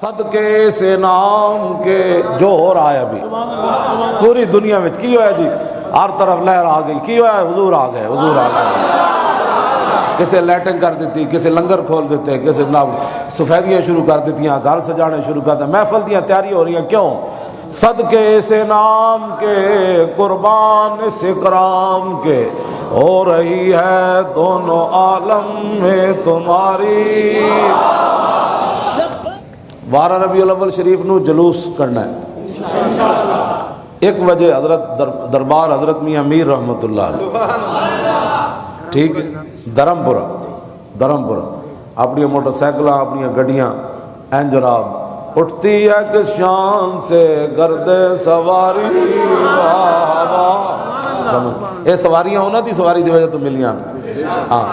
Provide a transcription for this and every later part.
صدقے سے نام کے جو ہو رہا ہے ابھی پوری دنیا میں کی ہوا جی، ہر طرف لہر آ گئی، کی ہوا ہے حضور آ گئے، حضور آ گئے۔ کسے لیٹنگ کر دیتی، کسے لنگر کھول دیتے، کسے سفیدیاں شروع کر دیتی، گھر سجانے شروع کر دیتے، محفل دیاں تیاری ہو رہی ہیں، کیوں؟ صدقے سے نام کے قربان اس اکرام کے ہو رہی ہے دونوں عالم میں تمہاری۔ 12 ربیع الاول شریف نو جلوس کرنا ہے، 1 بجے حضرت دربار حضرت میاں میر رحمت اللہ علیہ، ٹھیک ہے، دھرمپورہ اپنی موٹر سائیکل اپنی گڈیاں این جناب اٹھتی ہے کس شان سے گرد سواری، یہ سواریاں انہوں دی سواری دی وجہ تو ملیاں، ہاں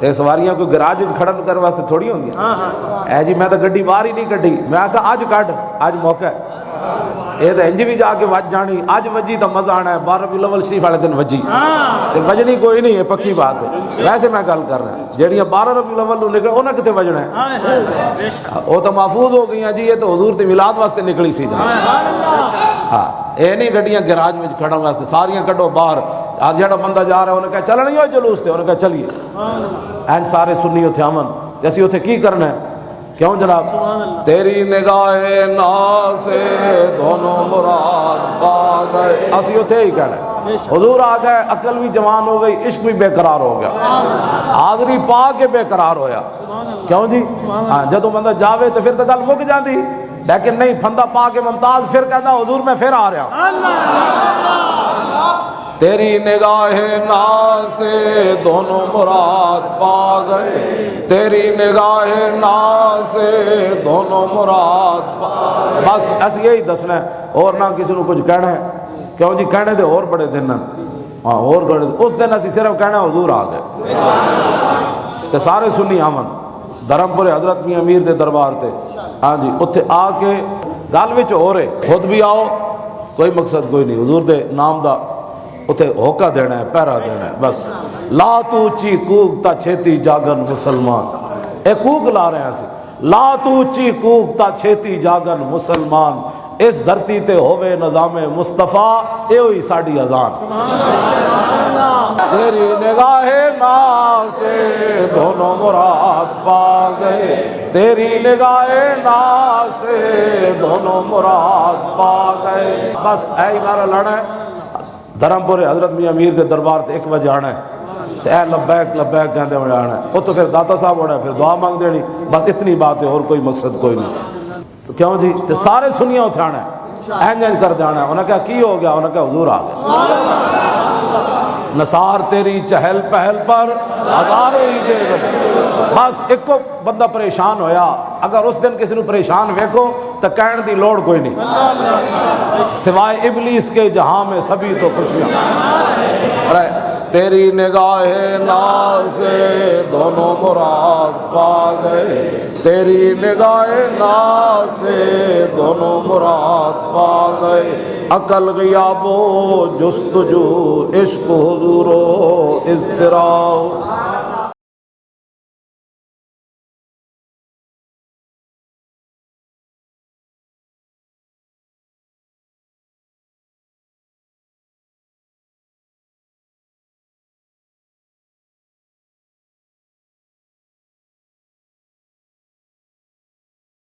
یہ سواریاں کوئی گراج کھڑن کرنے واسطے تھوڑی ہوندی ہیں، اے جی میں تو گڈی باہر ہی نہیں کڈی، میں کہا آج کڈ، آج موقع ہے، یہ تو انج بھی جا کے وج جانی، اج وجی تو مزہ آنا ہے، 12 ربیع الاول شریف والے دن وجی، وجنی کوئی نہیں ہے، پکی بات ہے، ویسے میں گل کر رہا ہوں جیڑیاں 12 ربیع الاول نو نکل انہاں کتے وجنا ہے، وہ تو محفوظ ہو گئی ہیں جی، یہ تو حضور دی میلاد واسطے نکلی سی جناب، ہاں یہ نہیں گڈیاں گراج میں کھڑن واسطے، ساریاں کڈو باہر، آج جڑا بندہ جا رہا ہے انہیں کہا چلنا نہیں ہو جلوس تے، انہیں کہا چلیے، این سارے سنی اتھے امن، جیسی اتھے کی کرنا ہے، کیوں جناب؟ تیری نگاہ ناز سے دونوں مراد پا گئے، اسی اتھے ہی کہنا ہے، حضور آ گئے، عقل بھی جوان ہو گئی، عشق بھی بے قرار ہو گیا، حاضری پا کے بے قرار ہویا، کیوں جی؟ ہاں جدو بندہ جاوے تو پھر تو گل مک جاندی، لیکن نہیں، پھندا پا کے ممتاز پھر کہتا حضور میں پھر آ رہا ہوں۔ تیری نگاہ ناز سے دونوں مراد پا گئے، تیری نگاہ ناز سے دونوں مراد پا گئے، بس ایسے یہی دسنا ہے، اور نہ کسی نے کچھ کہنا ہے، کیوں جی کہنے دے اور بڑے دن ہیں، ہاں اور بڑے دن، اس دن اسی صرف کہنا حضور آ گئے، تے سارے سنی آمن دھرمپور حضرت میاں امیر دے دربار تے، ہاں جی اتھے آ کے گل وچ ہو رہے، خود بھی آؤ، کوئی مقصد کوئی نہیں، حضور دے نام دا اتھے ہوکا دینا ہے، پہرا دینا ہے، بس لا تو اچھی کوک تا چھیتی جاگن مسلمان، اے کوک لا رہے ہیں سی، لا تو اچھی کوک تا چھیتی جاگن مسلمان، اس دھرتی تے ہوئے نظام مصطفیٰ، اے ہوئی ساڑی اذان، تیری نگاہ ناز سے دونوں مراد پا گئے، تیری نگاہ ناز سے دونوں مراد پا گئے، بس اے نعرہ لانا ہے، دھرمپور حضرت میاں امیر دے دربار تے 1 بجے آنا ہے، اے لبیک لبیک کہندے ہوئے آنا ہے، وہ تو پھر داتا صاحب ہونا ہے، پھر دعا مانگ دینی، بس اتنی بات ہے، اور کوئی مقصد کوئی نہیں، تو کیوں جی تے سارے سنیاں اٹھانا ہے، اینج کر جانا ہے، انہوں نے کہا کی ہو گیا، انہوں نے کہا حضور آ گئے، نثار تیری چہل پہل پر ہزار ہوئی دے گئے، بس ایک کو بندہ پریشان ہویا، اگر اس دن کسی نے پریشان ویکھو تو کہن دی لوڑ کوئی نہیں، سوائے ابلیس کے جہاں میں سبھی تو خوشیاں، تیری نگاہ ناز سے دونوں مراد پا گئے، تیری نگاہ ناز سے دونوں مراد پا گئے، عقل غیاب و جستجو، عشق حضور و اضطراب،